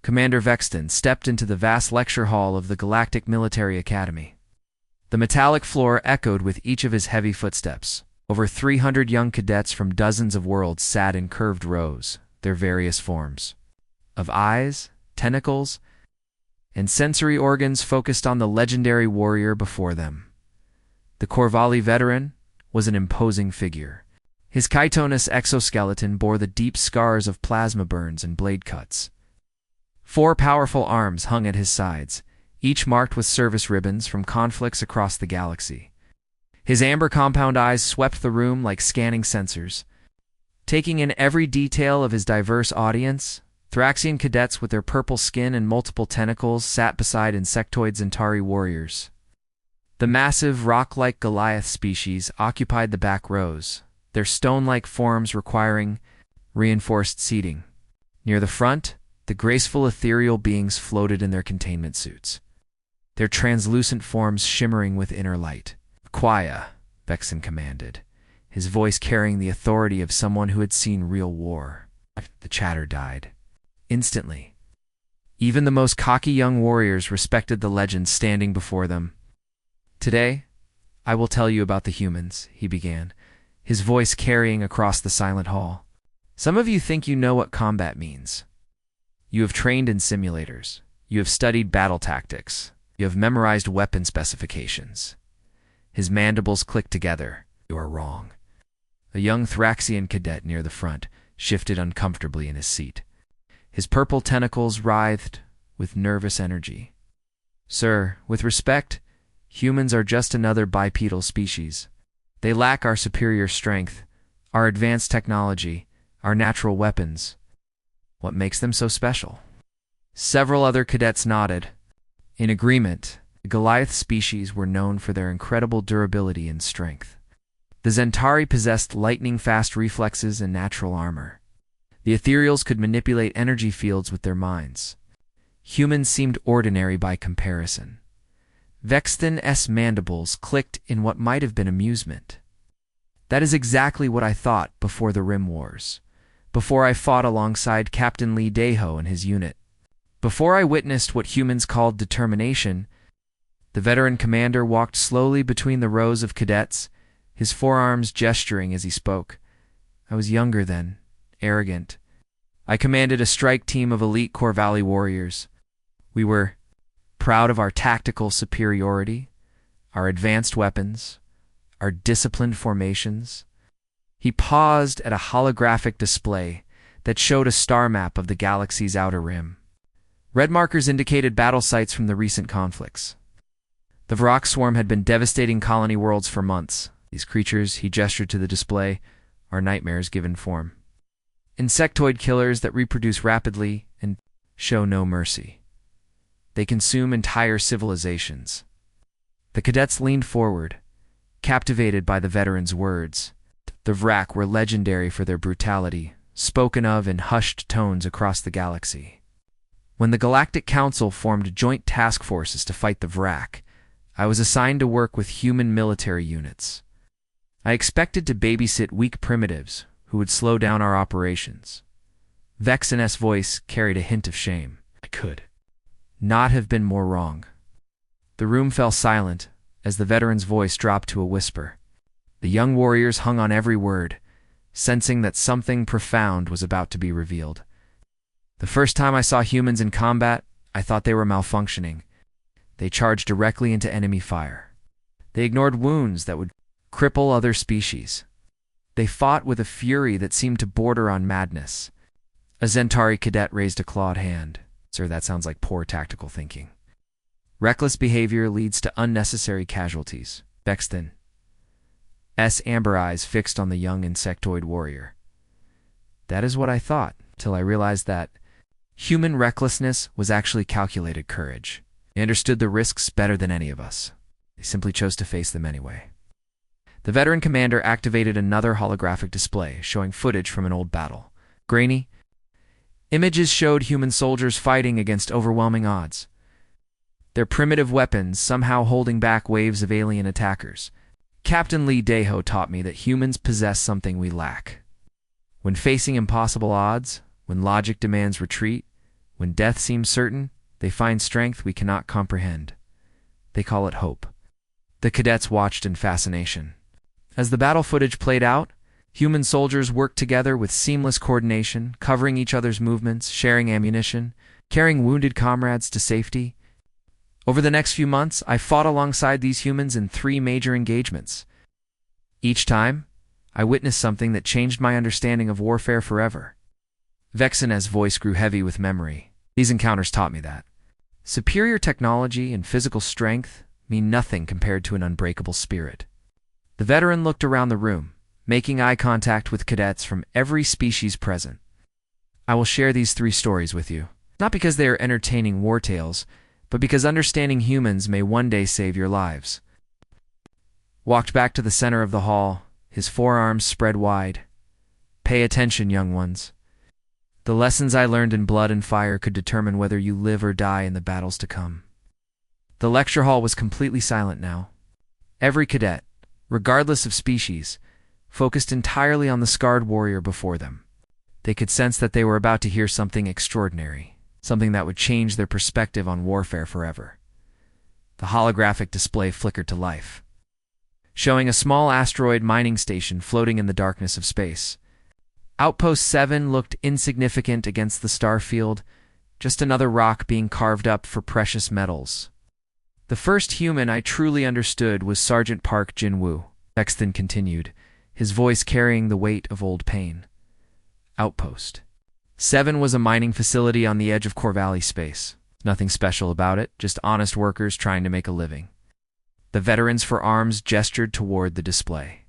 Commander Vexton stepped into the vast lecture hall of the Galactic Military Academy. The metallic floor echoed with each of his heavy footsteps. Over 300 young cadets from dozens of worlds sat in curved rows, their various forms of eyes, tentacles, and sensory organs focused on the legendary warrior before them. The Corvalli veteran was an imposing figure. His chitinous exoskeleton bore the deep scars of plasma burns and blade cuts. 4 powerful arms hung at his sides, each marked with service ribbons from conflicts across the galaxy. His amber compound eyes swept the room like scanning sensors, taking in every detail of his diverse audience. Thraxian cadets with their purple skin and multiple tentacles sat beside insectoid Zentari warriors. The massive, rock-like Goliath species occupied the back rows, their stone-like forms requiring reinforced seating. Near the front, the graceful ethereal beings floated in their containment suits, their translucent forms shimmering with inner light. "Quiet," Vexen commanded, his voice carrying the authority of someone who had seen real war. The chatter died. Instantly, even the most cocky young warriors respected the legend standing before them. "Today, I will tell you about the humans," he began, his voice carrying across the silent hall. "Some of you think you know what combat means. You have trained in simulators. You have studied battle tactics. You have memorized weapon specifications." His mandibles clicked together. "You are wrong." A young Thraxian cadet near the front shifted uncomfortably in his seat. His purple tentacles writhed with nervous energy. "Sir, with respect, humans are just another bipedal species. They lack our superior strength, our advanced technology, our natural weapons. What makes them so special?" Several other cadets nodded. In agreement, the Goliath species were known for their incredible durability and strength. The Zentari possessed lightning-fast reflexes and natural armor. The ethereals could manipulate energy fields with their minds. Humans seemed ordinary by comparison. Vexton's mandibles clicked in what might have been amusement. "That is exactly what I thought before the Rim Wars, before I fought alongside Captain Lee Daho and his unit. Before I witnessed what humans called determination." The veteran commander walked slowly between the rows of cadets, his forearms gesturing as he spoke. "I was younger then, arrogant. I commanded a strike team of elite Corvalli warriors. We were proud of our tactical superiority, our advanced weapons, our disciplined formations." He paused at a holographic display that showed a star map of the galaxy's outer rim. Red markers indicated battle sites from the recent conflicts. The Vrak swarm had been devastating colony worlds for months. These creatures, he gestured to the display, are nightmares given form. Insectoid killers that reproduce rapidly and show no mercy. They consume entire civilizations. The cadets leaned forward, captivated by the veteran's words. The Vrak were legendary for their brutality, spoken of in hushed tones across the galaxy. When the Galactic Council formed joint task forces to fight the Vrak, I was assigned to work with human military units. I expected to babysit weak primitives who would slow down our operations. Vexen's voice carried a hint of shame. I could not have been more wrong. The room fell silent as the veteran's voice dropped to a whisper. The young warriors hung on every word, sensing that something profound was about to be revealed. "The first time I saw humans in combat, I thought they were malfunctioning. They charged directly into enemy fire. They ignored wounds that would cripple other species. They fought with a fury that seemed to border on madness." A Zentari cadet raised a clawed hand. "Sir, that sounds like poor tactical thinking. Reckless behavior leads to unnecessary casualties." Vexton's amber eyes fixed on the young insectoid warrior. "That is what I thought, till I realized that human recklessness was actually calculated courage. They understood the risks better than any of us. They simply chose to face them anyway." The veteran commander activated another holographic display, showing footage from an old battle. Grainy images showed human soldiers fighting against overwhelming odds, their primitive weapons somehow holding back waves of alien attackers. "Captain Lee Daho taught me that humans possess something we lack. When facing impossible odds, when logic demands retreat, When death seems certain, they find strength we cannot comprehend. They call it hope. The cadets watched in fascination. As the battle footage played out, human soldiers worked together with seamless coordination, covering each other's movements, sharing ammunition, carrying wounded comrades to safety. Over the next few months, I fought alongside these humans in 3 major engagements. Each time, I witnessed something that changed my understanding of warfare forever. Vexen's voice grew heavy with memory. These encounters taught me that superior technology and physical strength mean nothing compared to an unbreakable spirit. The veteran looked around the room, making eye contact with cadets from every species present. I will share these 3 stories with you, not because they are entertaining war tales, but because understanding humans may one day save your lives. Walked back to the center of the hall, his forearms spread wide. Pay attention, young ones. The lessons I learned in blood and fire could determine whether you live or die in the battles to come. The lecture hall was completely silent now. Every cadet, regardless of species, focused entirely on the scarred warrior before them. They could sense that they were about to hear something extraordinary, something that would change their perspective on warfare forever. The holographic display flickered to life, showing a small asteroid mining station floating in the darkness of space. Outpost 7 looked insignificant against the star field, just another rock being carved up for precious metals. The first human I truly understood was Sergeant Park Jin-woo, Sexton continued, his voice carrying the weight of old pain. Outpost 7 was a mining facility on the edge of Corvallis space. Nothing special about it, just honest workers trying to make a living. The veterans for arms gestured toward the display.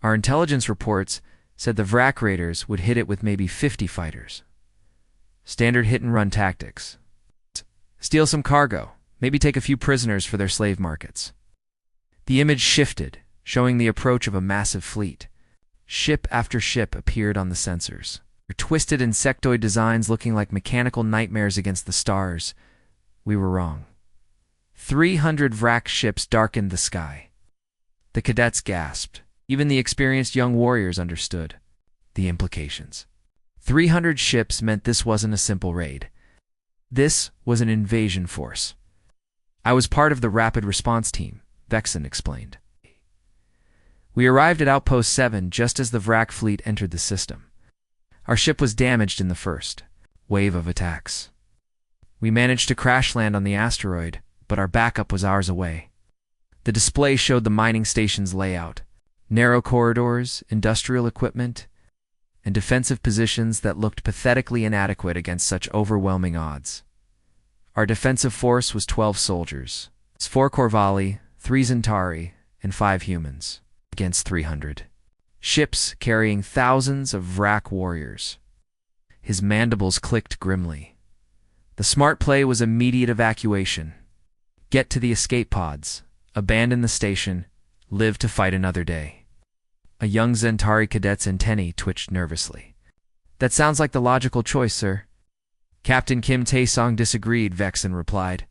Our intelligence reports said the Vrak raiders would hit it with maybe 50 fighters. Standard hit-and-run tactics. Steal some cargo, maybe take a few prisoners for their slave markets. The image shifted, showing the approach of a massive fleet. Ship after ship appeared on the sensors, their twisted insectoid designs looking like mechanical nightmares against the stars. We were wrong. 300 Vrak ships darkened the sky. The cadets gasped. Even the experienced young warriors understood the implications. 300 ships meant this wasn't a simple raid. This was an invasion force. I was part of the rapid response team, Vexen explained. We arrived at Outpost 7 just as the Vrak fleet entered the system. Our ship was damaged in the first wave of attacks. We managed to crash land on the asteroid, but our backup was hours away. The display showed the mining station's layout. Narrow corridors, industrial equipment, and defensive positions that looked pathetically inadequate against such overwhelming odds. Our defensive force was 12 soldiers. It's 4 Corvalli, 3 Zentari, and 5 humans, against 300. Ships carrying thousands of Vrak warriors. His mandibles clicked grimly. The smart play was immediate evacuation. Get to the escape pods, abandon the station, live to fight another day. A young Zentari cadet's antennae twitched nervously. That sounds like the logical choice, sir. Captain Kim Taesong disagreed, Vexen replied.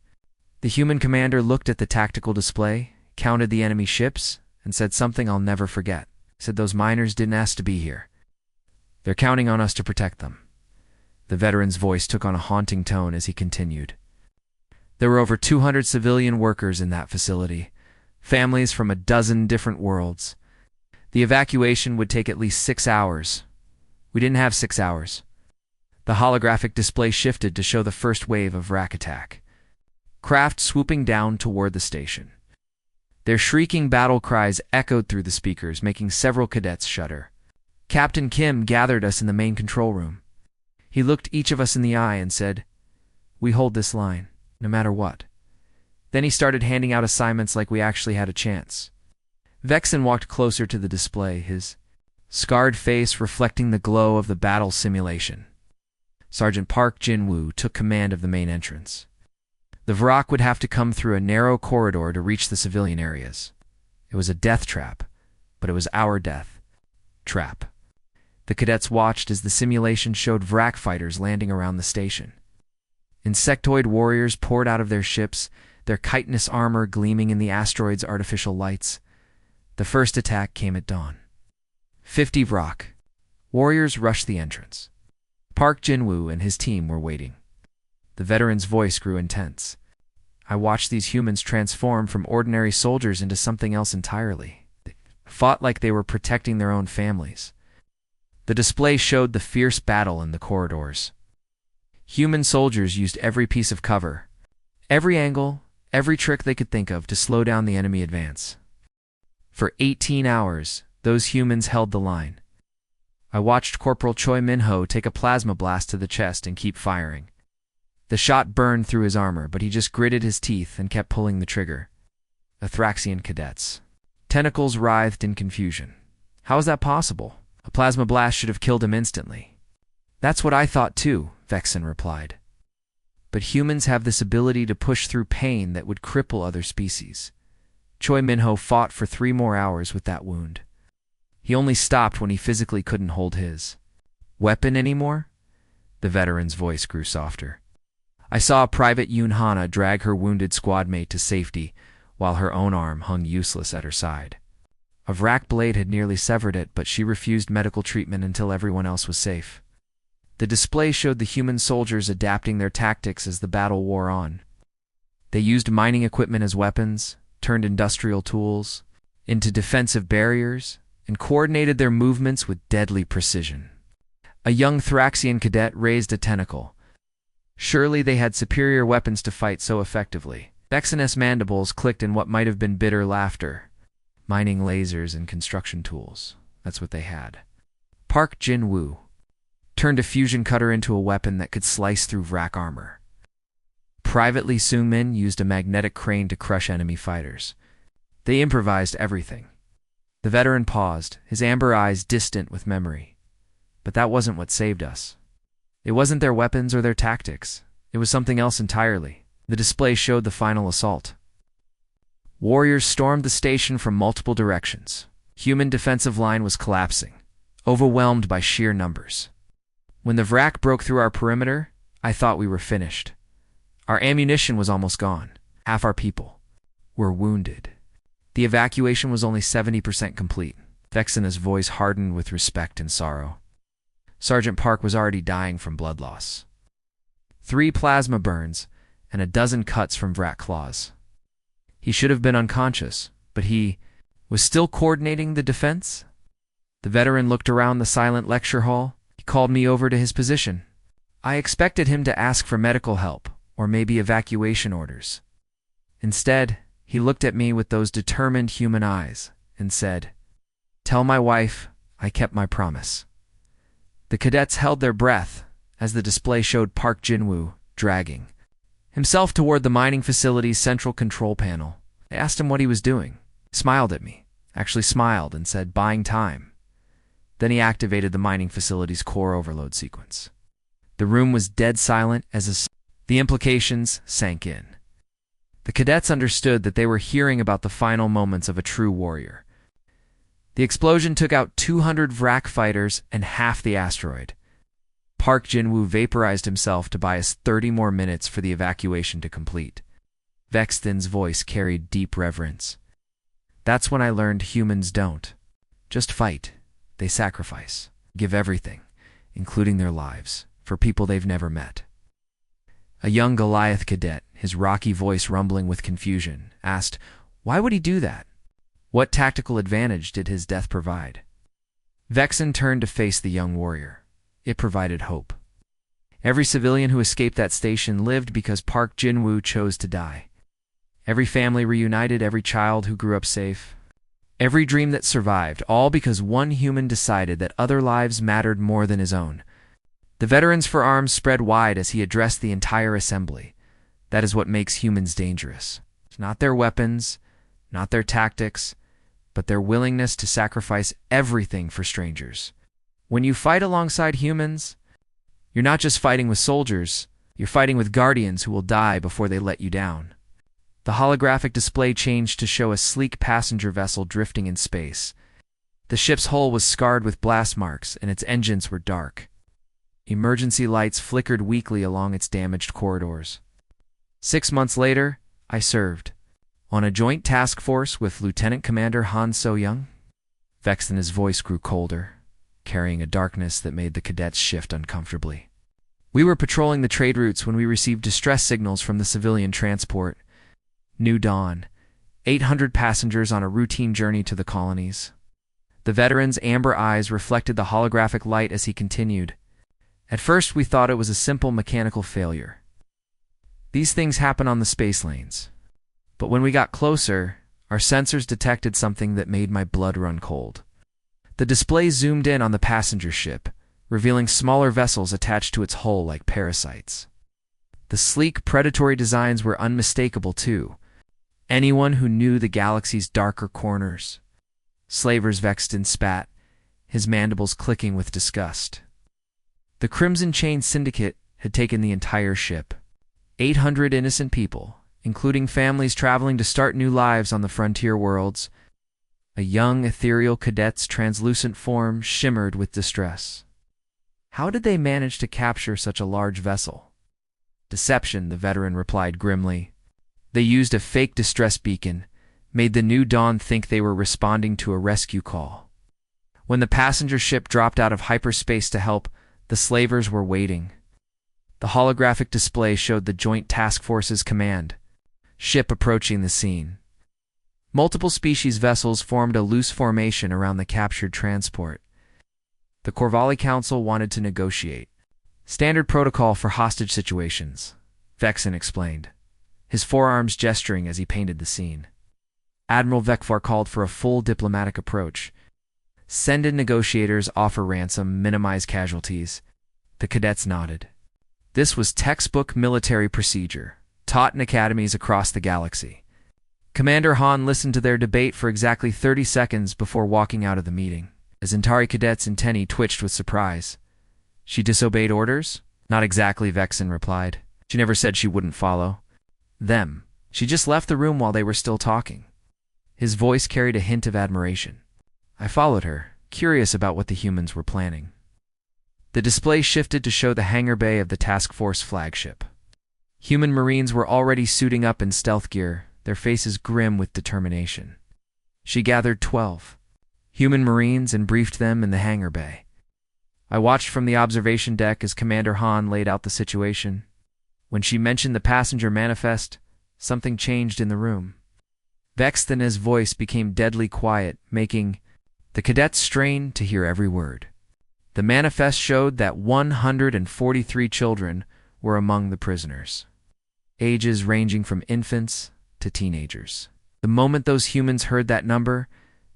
The human commander looked at the tactical display, counted the enemy ships, and said something I'll never forget. He said those miners didn't ask to be here. They're counting on us to protect them. The veteran's voice took on a haunting tone as he continued. There were over 200 civilian workers in that facility, families from a dozen different worlds. The evacuation would take at least 6 hours. We didn't have 6 hours. The holographic display shifted to show the first wave of Vrak attack. Craft swooping down toward the station. Their shrieking battle cries echoed through the speakers, making several cadets shudder. Captain Kim gathered us in the main control room. He looked each of us in the eye and said, "We hold this line, no matter what." Then he started handing out assignments like we actually had a chance. Vexen walked closer to the display, his scarred face reflecting the glow of the battle simulation. Sergeant Park Jin-woo took command of the main entrance. The Vrak would have to come through a narrow corridor to reach the civilian areas. It was a death trap, but it was our death trap. The cadets watched as the simulation showed Vrak fighters landing around the station. Insectoid warriors poured out of their ships, their chitinous armor gleaming in the asteroid's artificial lights. The first attack came at dawn. 50 Vrak warriors rushed the entrance. Park Jin-woo and his team were waiting. The veteran's voice grew intense. I watched these humans transform from ordinary soldiers into something else entirely. They fought like they were protecting their own families. The display showed the fierce battle in the corridors. Human soldiers used every piece of cover, every angle, every trick they could think of to slow down the enemy advance. For 18 hours, those humans held the line. I watched Corporal Choi Min-ho take a plasma blast to the chest and keep firing. The shot burned through his armor, but he just gritted his teeth and kept pulling the trigger. Athraxian cadets. Tentacles writhed in confusion. How was that possible? A plasma blast should have killed him instantly. That's what I thought too, Vexen replied. But humans have this ability to push through pain that would cripple other species. Choi Min-ho fought for 3 more hours with that wound. He only stopped when he physically couldn't hold his weapon anymore. The veteran's voice grew softer. I saw Private Yoon Hana drag her wounded squad mate to safety, while her own arm hung useless at her side. A Vrak blade had nearly severed it, but she refused medical treatment until everyone else was safe. The display showed the human soldiers adapting their tactics as the battle wore on. They used mining equipment as weapons, turned industrial tools into defensive barriers, and coordinated their movements with deadly precision. A young Thraxian cadet raised a tentacle. Surely they had superior weapons to fight so effectively. Vexen's mandibles clicked in what might have been bitter laughter. Mining lasers and construction tools. That's what they had. Park Jin-woo turned a fusion cutter into a weapon that could slice through Vrak armor. Private Lee Seung-min used a magnetic crane to crush enemy fighters. They improvised everything. The veteran paused, his amber eyes distant with memory. But that wasn't what saved us. It wasn't their weapons or their tactics. It was something else entirely. The display showed the final assault. Warriors stormed the station from multiple directions. Human defensive line was collapsing, overwhelmed by sheer numbers. When the Vrak broke through our perimeter, I thought we were finished. Our ammunition was almost gone. Half our people were wounded. The evacuation was only 70% complete. Vexen's voice hardened with respect and sorrow. Sergeant Park was already dying from blood loss. 3 plasma burns and a dozen cuts from Vrak claws. He should have been unconscious, but he was still coordinating the defense. The veteran looked around the silent lecture hall. He called me over to his position. I expected him to ask for medical help, or maybe evacuation orders. Instead, he looked at me with those determined human eyes and said, "Tell my wife I kept my promise." The cadets held their breath as the display showed Park Jin-woo dragging himself toward the mining facility's central control panel. I asked him what he was doing. He smiled at me, actually smiled, and said, "Buying time." Then he activated the mining facility's core overload sequence. The room was dead silent as the implications sank in. The cadets understood that they were hearing about the final moments of a true warrior. The explosion took out 200 Vrak fighters and half the asteroid. Park Jin-woo vaporized himself to buy us 30 more minutes for the evacuation to complete. Vexen's voice carried deep reverence. That's when I learned humans don't just fight. They sacrifice, give everything, including their lives, for people they've never met. A young Goliath cadet, his rocky voice rumbling with confusion, asked, "Why would he do that? What tactical advantage did his death provide?" Vexen turned to face the young warrior. It provided hope. Every civilian who escaped that station lived because Park Jin-woo chose to die. Every family reunited, every child who grew up safe. Every dream that survived, all because one human decided that other lives mattered more than his own. The veteran's forearms spread wide as he addressed the entire assembly. That is what makes humans dangerous. It's not their weapons, not their tactics, but their willingness to sacrifice everything for strangers. When you fight alongside humans, you're not just fighting with soldiers, you're fighting with guardians who will die before they let you down. The holographic display changed to show a sleek passenger vessel drifting in space. The ship's hull was scarred with blast marks, and its engines were dark. Emergency lights flickered weakly along its damaged corridors. 6 months later, I served on a joint task force with Lieutenant Commander Han So-young. Vexen's voice grew colder, carrying a darkness that made the cadets shift uncomfortably. We were patrolling the trade routes when we received distress signals from the civilian transport. New dawn. 800 passengers on a routine journey to the colonies. The veteran's amber eyes reflected the holographic light as he continued. At first, we thought it was a simple mechanical failure. These things happen on the space lanes. But when we got closer, our sensors detected something that made my blood run cold. The display zoomed in on the passenger ship, revealing smaller vessels attached to its hull like parasites. The sleek, predatory designs were unmistakable too. Anyone who knew the galaxy's darker corners. Slavers vexed and spat, his mandibles clicking with disgust. The Crimson Chain Syndicate had taken the entire ship. 800 innocent people, including families traveling to start new lives on the frontier worlds. A young, ethereal cadet's translucent form shimmered with distress. How did they manage to capture such a large vessel? Deception, the veteran replied grimly. They used a fake distress beacon, made the New Dawn think they were responding to a rescue call. When the passenger ship dropped out of hyperspace to help, the slavers were waiting. The holographic display showed the Joint Task Force's command, ship approaching the scene. Multiple species vessels formed a loose formation around the captured transport. The Corvalli Council wanted to negotiate. Standard protocol for hostage situations, Vexen explained, his forearms gesturing as he painted the scene. Admiral Vekvar called for a full diplomatic approach. Send in negotiators, offer ransom, minimize casualties. The cadets nodded. This was textbook military procedure, taught in academies across the galaxy. Commander Han listened to their debate for exactly 30 seconds before walking out of the meeting. As Centauri cadets in Tenny twitched with surprise. She disobeyed orders? Not exactly, Vexen replied. She never said she wouldn't follow them. She just left the room while they were still talking. His voice carried a hint of admiration. I followed her, curious about what the humans were planning. The display shifted to show the hangar bay of the task force flagship. Human Marines were already suiting up in stealth gear, their faces grim with determination. She gathered 12 human Marines and briefed them in the hangar bay. I watched from the observation deck as Commander Han laid out the situation. When she mentioned the passenger manifest, something changed in the room. Vexen's voice became deadly quiet, making the cadets strain to hear every word. The manifest showed that 143 children were among the prisoners, ages ranging from infants to teenagers. The moment those humans heard that number,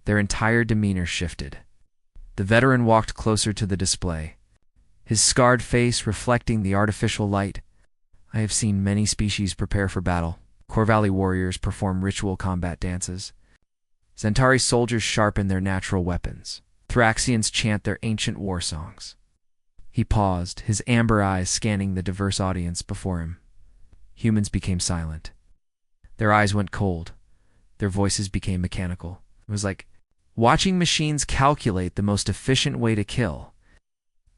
their entire demeanor shifted. The veteran walked closer to the display, his scarred face reflecting the artificial light. I have seen many species prepare for battle. Corvalli warriors perform ritual combat dances. Centauri soldiers sharpen their natural weapons. Thraxians chant their ancient war songs. He paused, his amber eyes scanning the diverse audience before him. Humans became silent. Their eyes went cold. Their voices became mechanical. It was like watching machines calculate the most efficient way to kill.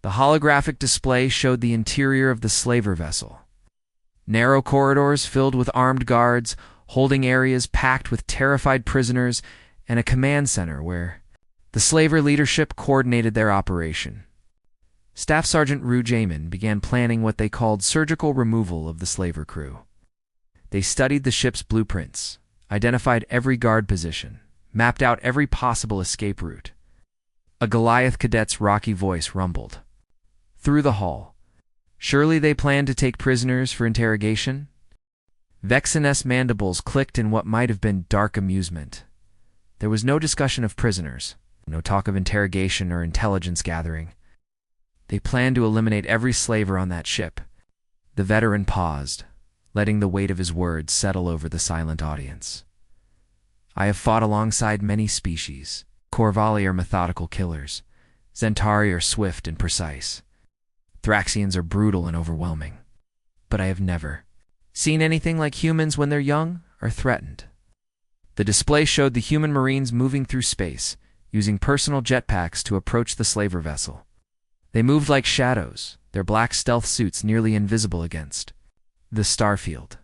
The holographic display showed the interior of the slaver vessel. Narrow corridors filled with armed guards, holding areas packed with terrified prisoners, and a command center where the slaver leadership coordinated their operation. Staff Sergeant Rue Jamin began planning what they called surgical removal of the slaver crew. They studied the ship's blueprints, identified every guard position, mapped out every possible escape route. A Goliath cadet's rocky voice rumbled through the hall. Surely they planned to take prisoners for interrogation? Vexen's mandibles clicked in what might have been dark amusement. There was no discussion of prisoners, no talk of interrogation or intelligence gathering. They planned to eliminate every slaver on that ship. The veteran paused, letting the weight of his words settle over the silent audience. I have fought alongside many species. Corvalli are methodical killers. Centauri are swift and precise. Thraxians are brutal and overwhelming. But I have never seen anything like humans when they're young or threatened. The display showed the human Marines moving through space, using personal jetpacks to approach the slaver vessel. They moved like shadows, their black stealth suits nearly invisible against the starfield.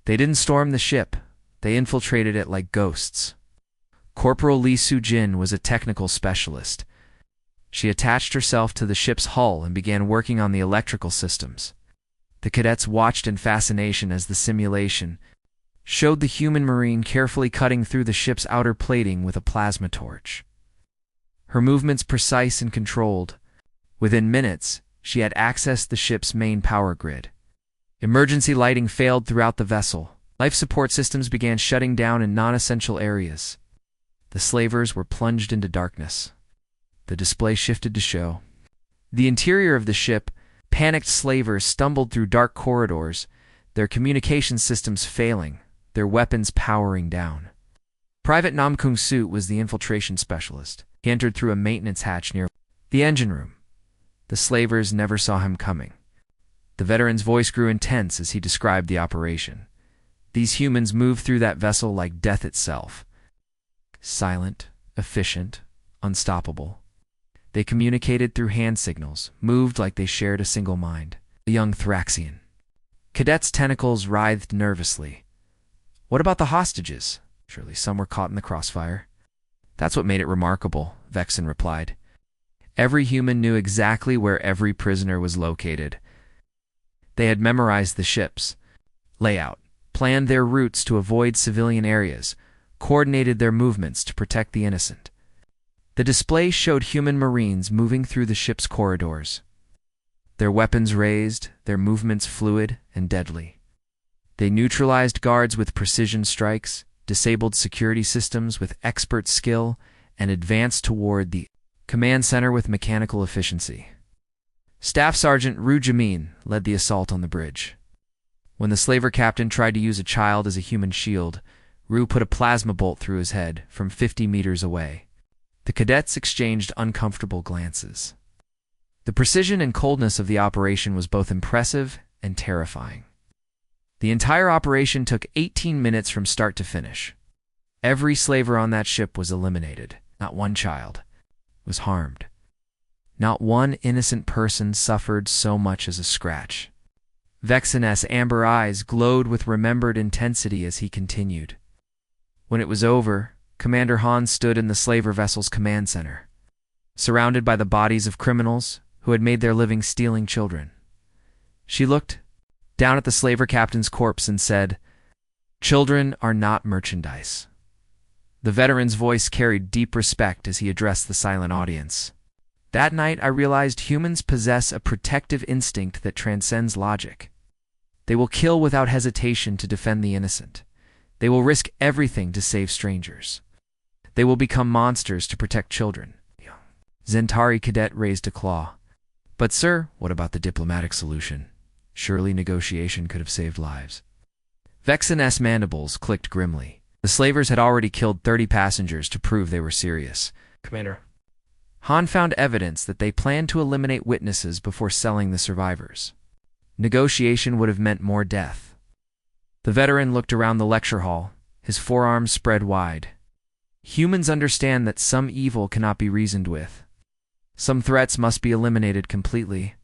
They didn't storm the ship, they infiltrated it like ghosts. Corporal Li Su-jin was a technical specialist. She attached herself to the ship's hull and began working on the electrical systems. The cadets watched in fascination as the simulation showed the human marine carefully cutting through the ship's outer plating with a plasma torch. Her movements precise and controlled. Within minutes, she had accessed the ship's main power grid. Emergency lighting failed throughout the vessel. Life support systems began shutting down in non-essential areas. The slavers were plunged into darkness. The display shifted to show the interior of the ship. Panicked slavers stumbled through dark corridors, their communication systems failing, their weapons powering down. Private Nam Kung Soo was the infiltration specialist. He entered through a maintenance hatch near the engine room. The slavers never saw him coming. The veteran's voice grew intense as he described the operation. These humans moved through that vessel like death itself. Silent, efficient, unstoppable. They communicated through hand signals, moved like they shared a single mind. A young Thraxian. Cadet's tentacles writhed nervously. What about the hostages? Surely some were caught in the crossfire. That's what made it remarkable, Vexen replied. Every human knew exactly where every prisoner was located. They had memorized the ship's layout, planned their routes to avoid civilian areas, coordinated their movements to protect the innocent. The display showed human marines moving through the ship's corridors. Their weapons raised, their movements fluid and deadly. They neutralized guards with precision strikes, disabled security systems with expert skill, and advanced toward the command center with mechanical efficiency. Staff Sergeant Ru Jamin led the assault on the bridge. When the slaver captain tried to use a child as a human shield, Ru put a plasma bolt through his head from 50 meters away. The cadets exchanged uncomfortable glances. The precision and coldness of the operation was both impressive and terrifying. The entire operation took 18 minutes from start to finish. Every slaver on that ship was eliminated. Not one child was harmed. Not one innocent person suffered so much as a scratch. Vexen's amber eyes glowed with remembered intensity as he continued. When it was over, Commander Han stood in the slaver vessel's command center, surrounded by the bodies of criminals who had made their living stealing children. She looked down at the slaver captain's corpse and said, "Children are not merchandise." The veteran's voice carried deep respect as he addressed the silent audience. That night I realized humans possess a protective instinct that transcends logic. They will kill without hesitation to defend the innocent. They will risk everything to save strangers. They will become monsters to protect children. Zentari cadet raised a claw. But sir, what about the diplomatic solution? Surely negotiation could have saved lives. Vexen's mandibles clicked grimly. The slavers had already killed 30 passengers to prove they were serious. Commander. Han found evidence that they planned to eliminate witnesses before selling the survivors. Negotiation would have meant more death. The veteran looked around the lecture hall, his forearms spread wide. Humans understand that some evil cannot be reasoned with. Some threats must be eliminated completely.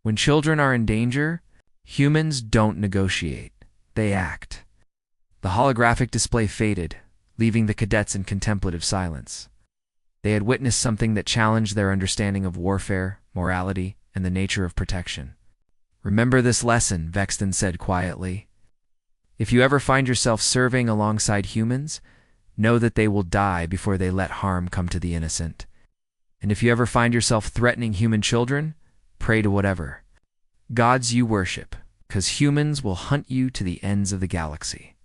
When children are in danger, humans don't negotiate. They act. The holographic display faded, leaving the cadets in contemplative silence. They had witnessed something that challenged their understanding of warfare, morality, and the nature of protection. "Remember this lesson," Vexton said quietly. "If you ever find yourself serving alongside humans, know that they will die before they let harm come to the innocent. And if you ever find yourself threatening human children, pray to whatever gods you worship, 'cause humans will hunt you to the ends of the galaxy."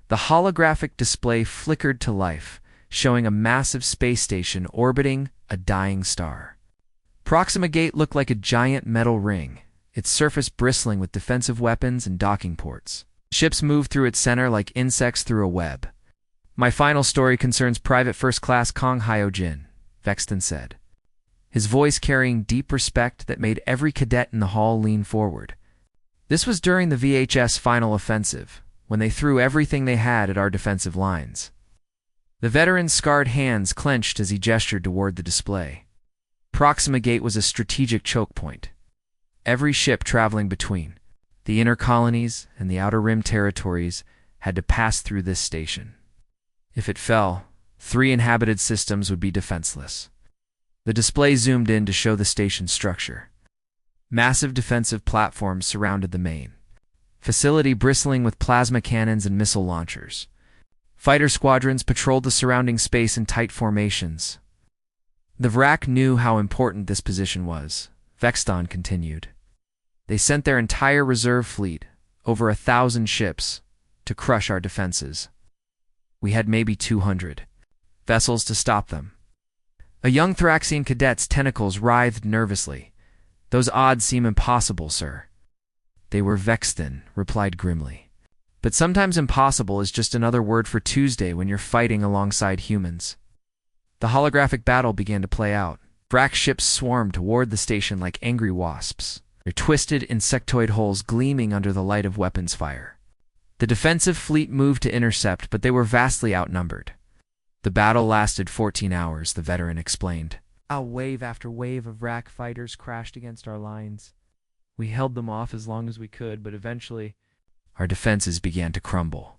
The holographic display flickered to life, showing a massive space station orbiting a dying star. Proxima Gate looked like a giant metal ring, its surface bristling with defensive weapons and docking ports. Ships moved through its center like insects through a web. "My final story concerns Private First Class Kong Hyojin," Vexton said, his voice carrying deep respect that made every cadet in the hall lean forward. "This was during the VHS final offensive, when they threw everything they had at our defensive lines." The veteran's scarred hands clenched as he gestured toward the display. Proxima Gate was a strategic choke point. Every ship traveling between the inner colonies and the outer rim territories had to pass through this station. If it fell, 3 inhabited systems would be defenseless. The display zoomed in to show the station's structure. Massive defensive platforms surrounded the main facility, bristling with plasma cannons and missile launchers. Fighter squadrons patrolled the surrounding space in tight formations. The Vrak knew how important this position was, Vexton continued. They sent their entire reserve fleet, over 1,000 ships, to crush our defenses. We had maybe 200 vessels to stop them. A young Thraxian cadet's tentacles writhed nervously. Those odds seem impossible, sir. They were Vexton, replied grimly. But sometimes impossible is just another word for Tuesday when you're fighting alongside humans. The holographic battle began to play out. Vrak ships swarmed toward the station like angry wasps, their twisted insectoid holes gleaming under the light of weapons fire. The defensive fleet moved to intercept, but they were vastly outnumbered. The battle lasted 14 hours, the veteran explained. Wave after wave of Vrak fighters crashed against our lines. We held them off as long as we could, but eventually our defenses began to crumble.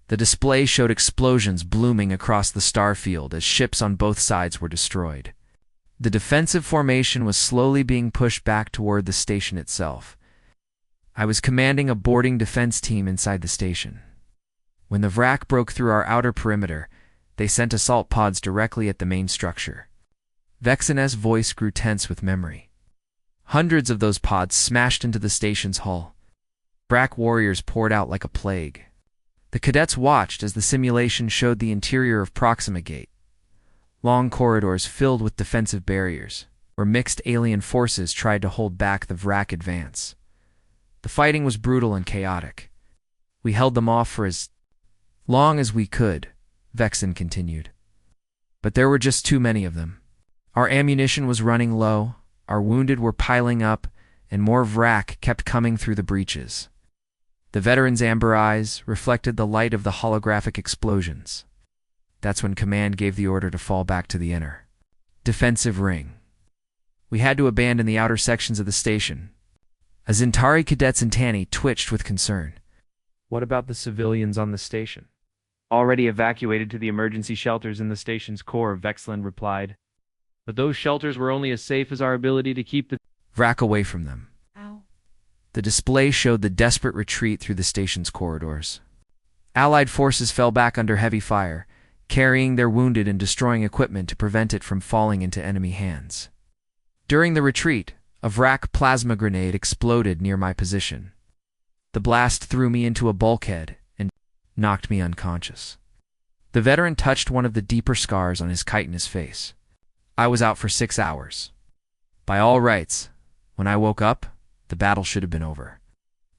The display showed explosions blooming across the star field as ships on both sides were destroyed. The defensive formation was slowly being pushed back toward the station itself. I was commanding a boarding defense team inside the station. When the Vrak broke through our outer perimeter, they sent assault pods directly at the main structure. Vexton's voice grew tense with memory. Hundreds of those pods smashed into the station's hull. Vrak warriors poured out like a plague. The cadets watched as the simulation showed the interior of Proxima Gate. Long corridors filled with defensive barriers, where mixed alien forces tried to hold back the Vrak advance. The fighting was brutal and chaotic. We held them off for as long as we could, Vexton continued. But there were just too many of them. Our ammunition was running low, our wounded were piling up, and more Vrak kept coming through the breaches. The veteran's amber eyes reflected the light of the holographic explosions. That's when command gave the order to fall back to the inner defensive ring. We had to abandon the outer sections of the station. Azintari cadets and Tanny twitched with concern. What about the civilians on the station? Already evacuated to the emergency shelters in the station's core, Vexland replied. But those shelters were only as safe as our ability to keep the Vrak away from them. Ow. The display showed the desperate retreat through the station's corridors. Allied forces fell back under heavy fire, carrying their wounded and destroying equipment to prevent it from falling into enemy hands. During the retreat, a Vrak plasma grenade exploded near my position. The blast threw me into a bulkhead and knocked me unconscious. The veteran touched one of the deeper scars on his chitinous face. I was out for 6 hours. By all rights, when I woke up, the battle should have been over.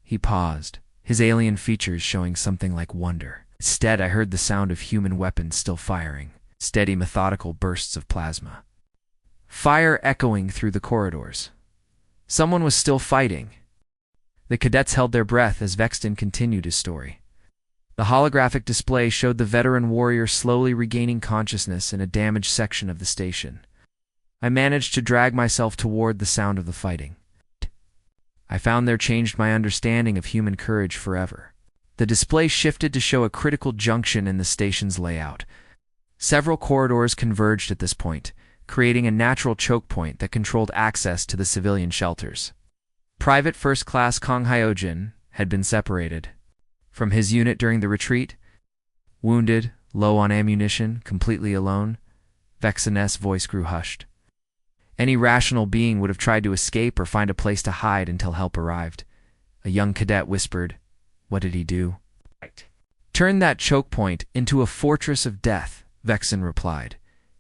He paused, his alien features showing something like wonder. Instead, I heard the sound of human weapons still firing, steady, methodical bursts of plasma. Fire echoing through the corridors. Someone was still fighting. The cadets held their breath as Vexton continued his story. The holographic display showed the veteran warrior slowly regaining consciousness in a damaged section of the station. I managed to drag myself toward the sound of the fighting. I found there changed my understanding of human courage forever. The display shifted to show a critical junction in the station's layout. Several corridors converged at this point, creating a natural choke point that controlled access to the civilian shelters. Private First Class Kong Hyojin had been separated from his unit during the retreat. Wounded, low on ammunition, completely alone, Vexton's voice grew hushed. Any rational being would have tried to escape or find a place to hide until help arrived. A young cadet whispered, "What did he do?" "Turn that choke point into a fortress of death," Vexton replied,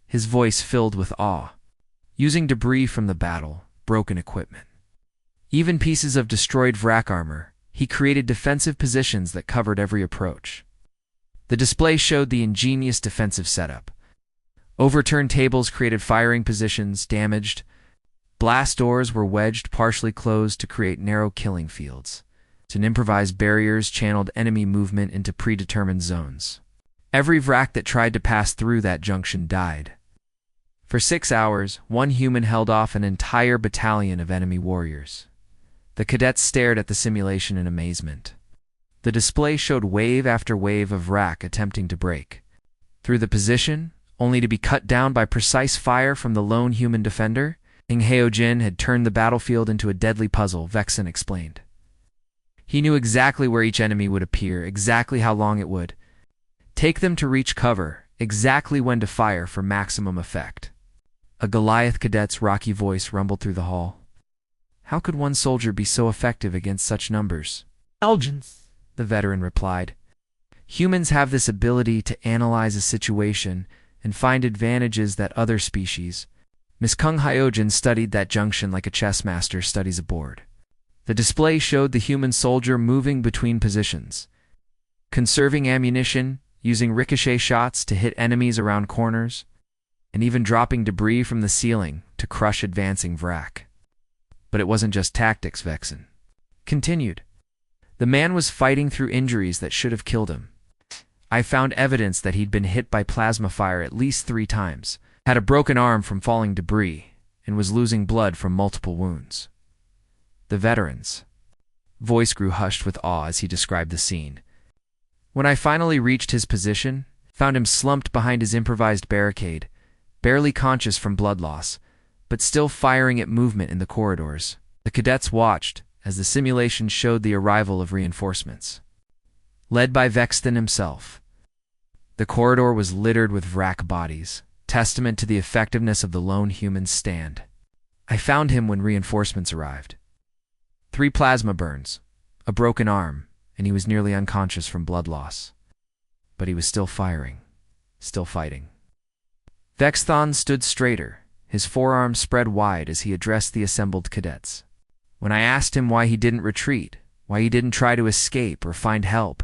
his voice filled with awe. Using debris from the battle, broken equipment, even pieces of destroyed Vrak armor, he created defensive positions that covered every approach. The display showed the ingenious defensive setup. Overturned tables created firing positions, damaged. Blast doors were wedged partially closed to create narrow killing fields. And improvised barriers channeled enemy movement into predetermined zones. Every Vrak that tried to pass through that junction died. For 6 hours, one human held off an entire battalion of enemy warriors. The cadets stared at the simulation in amazement. The display showed wave after wave of Vrak attempting to break through the position, only to be cut down by precise fire from the lone human defender? Ing Heojin had turned the battlefield into a deadly puzzle, Vexen explained. He knew exactly where each enemy would appear, exactly how long it would take them to reach cover, exactly when to fire for maximum effect. A Goliath cadet's rocky voice rumbled through the hall. How could one soldier be so effective against such numbers? Intelligence, the veteran replied. Humans have this ability to analyze a situation and find advantages that other species. Miss Kung Hyojin studied that junction like a chess master studies a board. The display showed the human soldier moving between positions, conserving ammunition, using ricochet shots to hit enemies around corners, and even dropping debris from the ceiling to crush advancing Vrak. But it wasn't just tactics, Vexen continued. The man was fighting through injuries that should have killed him. I found evidence that he'd been hit by plasma fire at least 3 times, had a broken arm from falling debris, and was losing blood from multiple wounds. The veteran's voice grew hushed with awe as he described the scene. When I finally reached his position, found him slumped behind his improvised barricade, barely conscious from blood loss, but still firing at movement in the corridors. The cadets watched as the simulation showed the arrival of reinforcements. Led by Vexen himself, the corridor was littered with Vrak bodies, testament to the effectiveness of the lone human's stand. I found him when reinforcements arrived. 3 plasma burns, a broken arm, and he was nearly unconscious from blood loss. But he was still firing, still fighting. Vexthon stood straighter, his forearms spread wide as he addressed the assembled cadets. When I asked him why he didn't retreat, why he didn't try to escape or find help,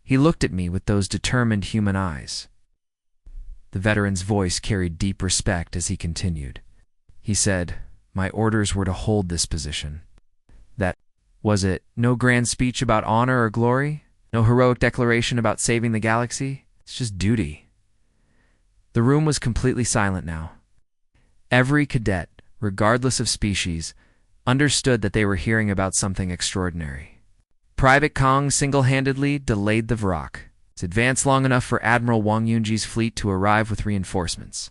he looked at me with those determined human eyes. The veteran's voice carried deep respect as he continued. He said, my orders were to hold this position. That was it. No grand speech about honor or glory? No heroic declaration about saving the galaxy? It's just duty. The room was completely silent now. Every cadet, regardless of species, understood that they were hearing about something extraordinary. Private Kong single-handedly delayed the Vrak. It advanced long enough for Admiral Wang Yunji's fleet to arrive with reinforcements.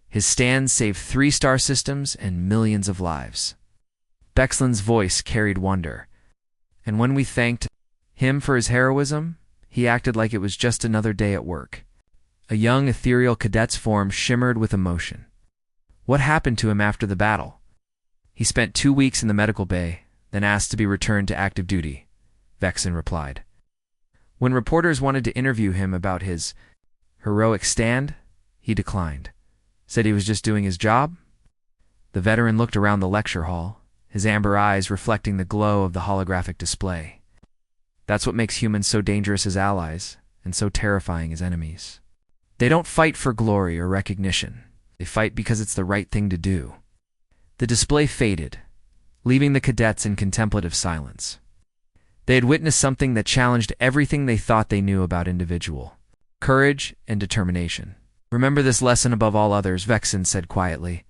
His stand saved 3 star systems and millions of lives. Bexlin's voice carried wonder, and when we thanked him for his heroism, he acted like it was just another day at work. A young ethereal cadet's form shimmered with emotion. What happened to him after the battle? He spent 2 weeks in the medical bay, then asked to be returned to active duty, Vexen replied. When reporters wanted to interview him about his heroic stand, he declined. Said he was just doing his job? The veteran looked around the lecture hall, his amber eyes reflecting the glow of the holographic display. That's what makes humans so dangerous as allies, and so terrifying as enemies. They don't fight for glory or recognition. They fight because it's the right thing to do. The display faded, leaving the cadets in contemplative silence. They had witnessed something that challenged everything they thought they knew about individual courage and determination. Remember this lesson above all others, Vexen said quietly.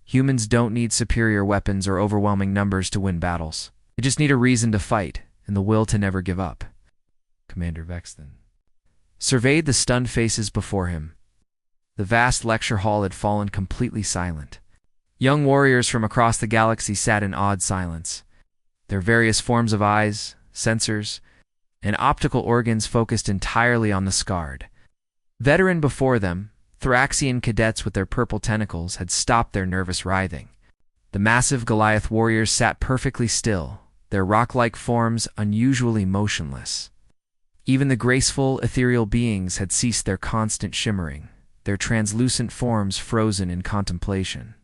Humans don't need superior weapons or overwhelming numbers to win battles. They just need a reason to fight and the will to never give up. Commander Vexen surveyed the stunned faces before him. The vast lecture hall had fallen completely silent. Young warriors from across the galaxy sat in awed silence, their various forms of eyes, sensors, and optical organs focused entirely on the scarred. Veteran before them, Thraxian cadets with their purple tentacles had stopped their nervous writhing. The massive Goliath warriors sat perfectly still, their rock-like forms unusually motionless. Even the graceful, ethereal beings had ceased their constant shimmering, their translucent forms frozen in contemplation.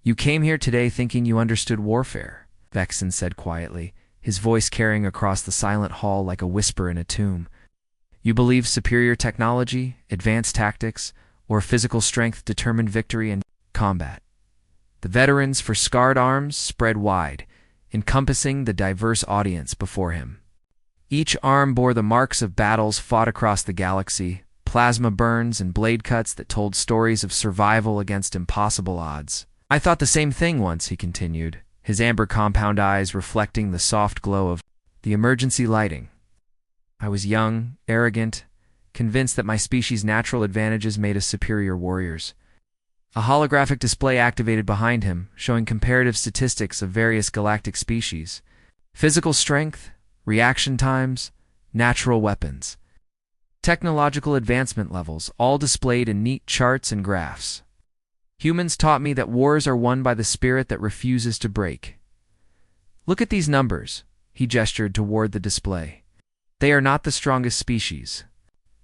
You came here today thinking you understood warfare, Vexen said quietly, his voice carrying across the silent hall like a whisper in a tomb. You believe superior technology, advanced tactics, or physical strength determined victory in combat. The veterans for scarred arms spread wide, encompassing the diverse audience before him. Each arm bore the marks of battles fought across the galaxy, plasma burns and blade cuts that told stories of survival against impossible odds. I thought the same thing once, he continued, his amber compound eyes reflecting the soft glow of the emergency lighting. I was young, arrogant, convinced that my species' natural advantages made us superior warriors. A holographic display activated behind him, showing comparative statistics of various galactic species, physical strength, reaction times, natural weapons, technological advancement levels, all displayed in neat charts and graphs. Humans taught me that wars are won by the spirit that refuses to break. Look at these numbers, he gestured toward the display. They are not the strongest species.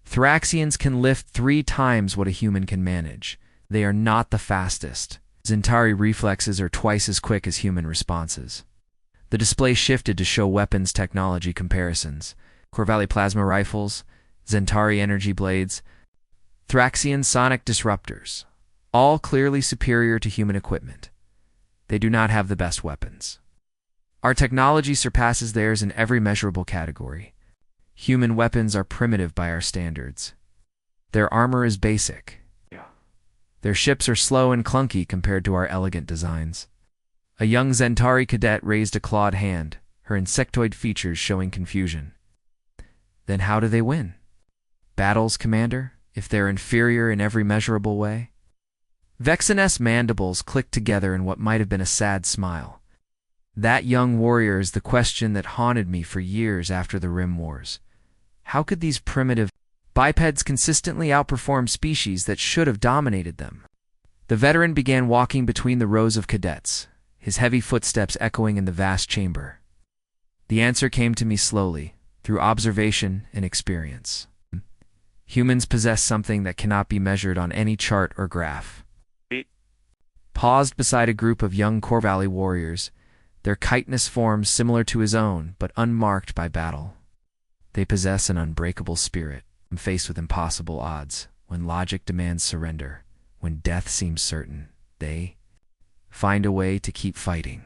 Thraxians can lift 3 times what a human can manage. They are not the fastest. Zentari reflexes are twice as quick as human responses. The display shifted to show weapons technology comparisons. Corvalli plasma rifles, Zentari energy blades, Thraxian sonic disruptors, all clearly superior to human equipment. They do not have the best weapons. Our technology surpasses theirs in every measurable category. Human weapons are primitive by our standards. Their armor is basic. Their ships are slow and clunky compared to our elegant designs. A young Zentari cadet raised a clawed hand, her insectoid features showing confusion. Then how do they win? Battles, Commander, if they're inferior in every measurable way? Vexen's mandibles clicked together in what might have been a sad smile. That young warrior is the question that haunted me for years after the Rim Wars. How could these primitive bipeds consistently outperform species that should have dominated them? The veteran began walking between the rows of cadets, his heavy footsteps echoing in the vast chamber. The answer came to me slowly, through observation and experience. Humans possess something that cannot be measured on any chart or graph. Paused beside a group of young Corvalli warriors, their chitinous forms similar to his own, but unmarked by battle. They possess an unbreakable spirit, faced with impossible odds. When logic demands surrender, when death seems certain, they find a way to keep fighting.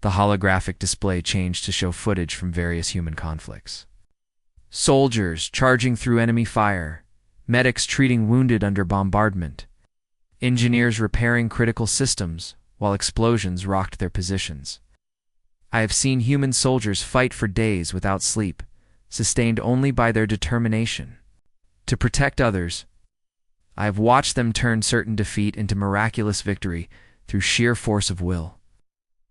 The holographic display changed to show footage from various human conflicts. Soldiers charging through enemy fire, medics treating wounded under bombardment, engineers repairing critical systems while explosions rocked their positions. I have seen human soldiers fight for days without sleep, sustained only by their determination to protect others. I have watched them turn certain defeat into miraculous victory through sheer force of will.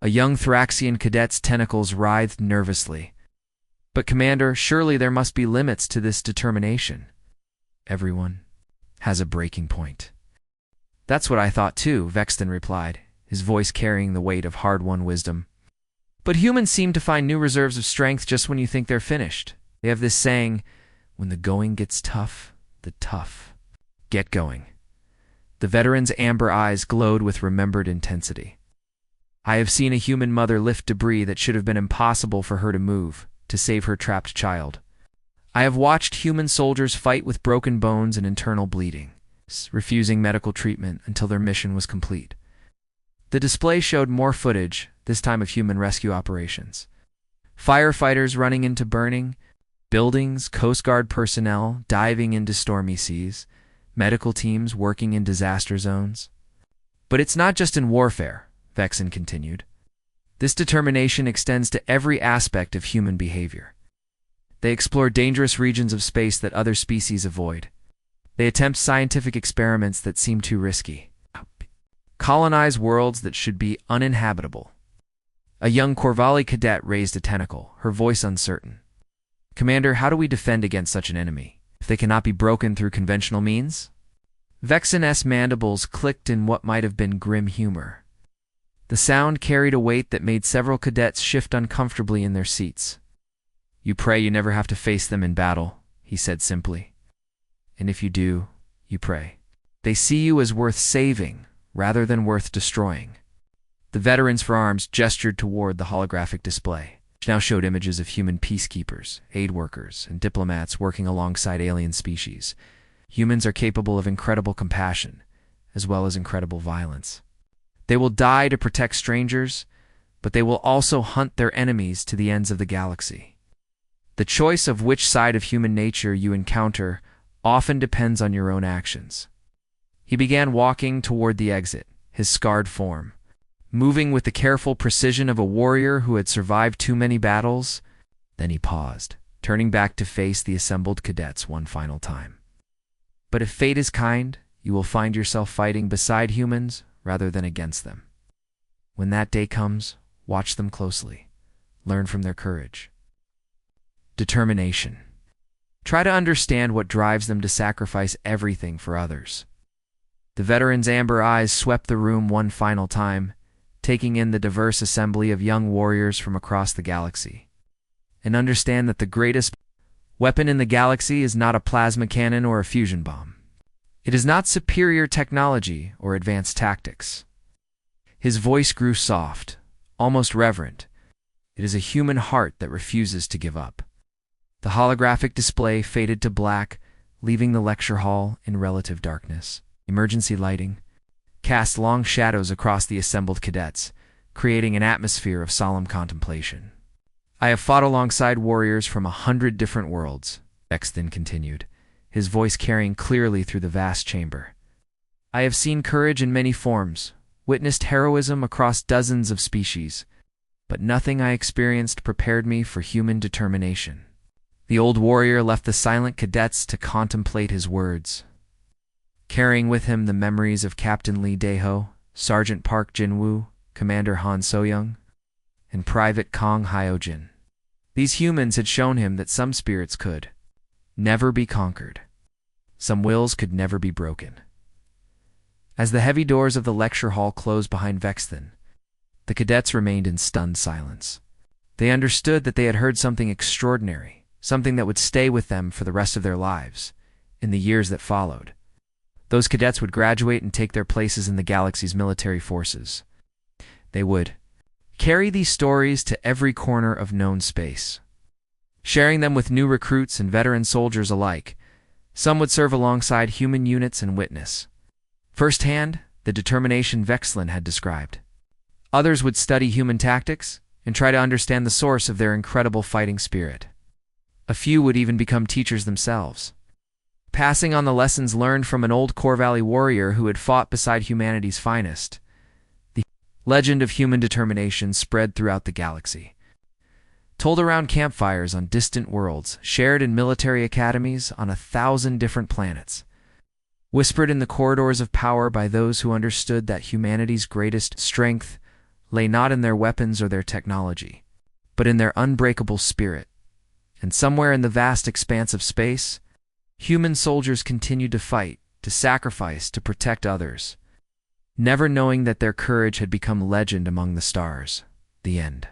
A young Thraxian cadet's tentacles writhed nervously. But Commander, surely there must be limits to this determination. Everyone has a breaking point. That's what I thought too, Vexton replied, his voice carrying the weight of hard-won wisdom. But humans seem to find new reserves of strength just when you think they're finished. They have this saying, when the going gets tough, the tough get going. The veteran's amber eyes glowed with remembered intensity. I have seen a human mother lift debris that should have been impossible for her to move, to save her trapped child. I have watched human soldiers fight with broken bones and internal bleeding, refusing medical treatment until their mission was complete. The display showed more footage, this time of human rescue operations. Firefighters running into burning buildings, Coast Guard personnel diving into stormy seas, medical teams working in disaster zones. But it's not just in warfare, Vexen continued. This determination extends to every aspect of human behavior. They explore dangerous regions of space that other species avoid. They attempt scientific experiments that seem too risky. Colonize worlds that should be uninhabitable. A young Corvalli cadet raised a tentacle, her voice uncertain. Commander, how do we defend against such an enemy, if they cannot be broken through conventional means? Vexen's mandibles clicked in what might have been grim humor. The sound carried a weight that made several cadets shift uncomfortably in their seats. You pray you never have to face them in battle, he said simply. And if you do, you pray. They see you as worth saving, rather than worth destroying. The veterans for arms gestured toward the holographic display, which now showed images of human peacekeepers, aid workers, and diplomats working alongside alien species. Humans are capable of incredible compassion, as well as incredible violence. They will die to protect strangers, but they will also hunt their enemies to the ends of the galaxy. The choice of which side of human nature you encounter often depends on your own actions. He began walking toward the exit, his scarred form, moving with the careful precision of a warrior who had survived too many battles. Then he paused, turning back to face the assembled cadets one final time. But if fate is kind, you will find yourself fighting beside humans rather than against them. When that day comes, watch them closely. Learn from their courage. Determination. Try to understand what drives them to sacrifice everything for others. The veteran's amber eyes swept the room one final time, taking in the diverse assembly of young warriors from across the galaxy. And understand that the greatest weapon in the galaxy is not a plasma cannon or a fusion bomb. It is not superior technology or advanced tactics. His voice grew soft, almost reverent. It is a human heart that refuses to give up. The holographic display faded to black, leaving the lecture hall in relative darkness. Emergency lighting cast long shadows across the assembled cadets, creating an atmosphere of solemn contemplation. I have fought alongside warriors from 100 different worlds, Vexton continued, his voice carrying clearly through the vast chamber. I have seen courage in many forms, witnessed heroism across dozens of species, but nothing I experienced prepared me for human determination. The old warrior left the silent cadets to contemplate his words, carrying with him the memories of Captain Lee Daeho, Sergeant Park Jin-woo, Commander Han So-young, and Private Kong Hyojin. These humans had shown him that some spirits could never be conquered. Some wills could never be broken. As the heavy doors of the lecture hall closed behind Vexton, the cadets remained in stunned silence. They understood that they had heard something extraordinary, something that would stay with them for the rest of their lives, in the years that followed. Those cadets would graduate and take their places in the galaxy's military forces. They would carry these stories to every corner of known space, sharing them with new recruits and veteran soldiers alike. Some would serve alongside human units and witness firsthand the determination Vexlin had described. Others would study human tactics and try to understand the source of their incredible fighting spirit. A few would even become teachers themselves, passing on the lessons learned from an old Core Valley warrior who had fought beside humanity's finest. The legend of human determination spread throughout the galaxy, told around campfires on distant worlds, shared in military academies on 1,000 different planets, whispered in the corridors of power by those who understood that humanity's greatest strength lay not in their weapons or their technology, but in their unbreakable spirit. And somewhere in the vast expanse of space, human soldiers continued to fight, to sacrifice, to protect others, never knowing that their courage had become legend among the stars. The end.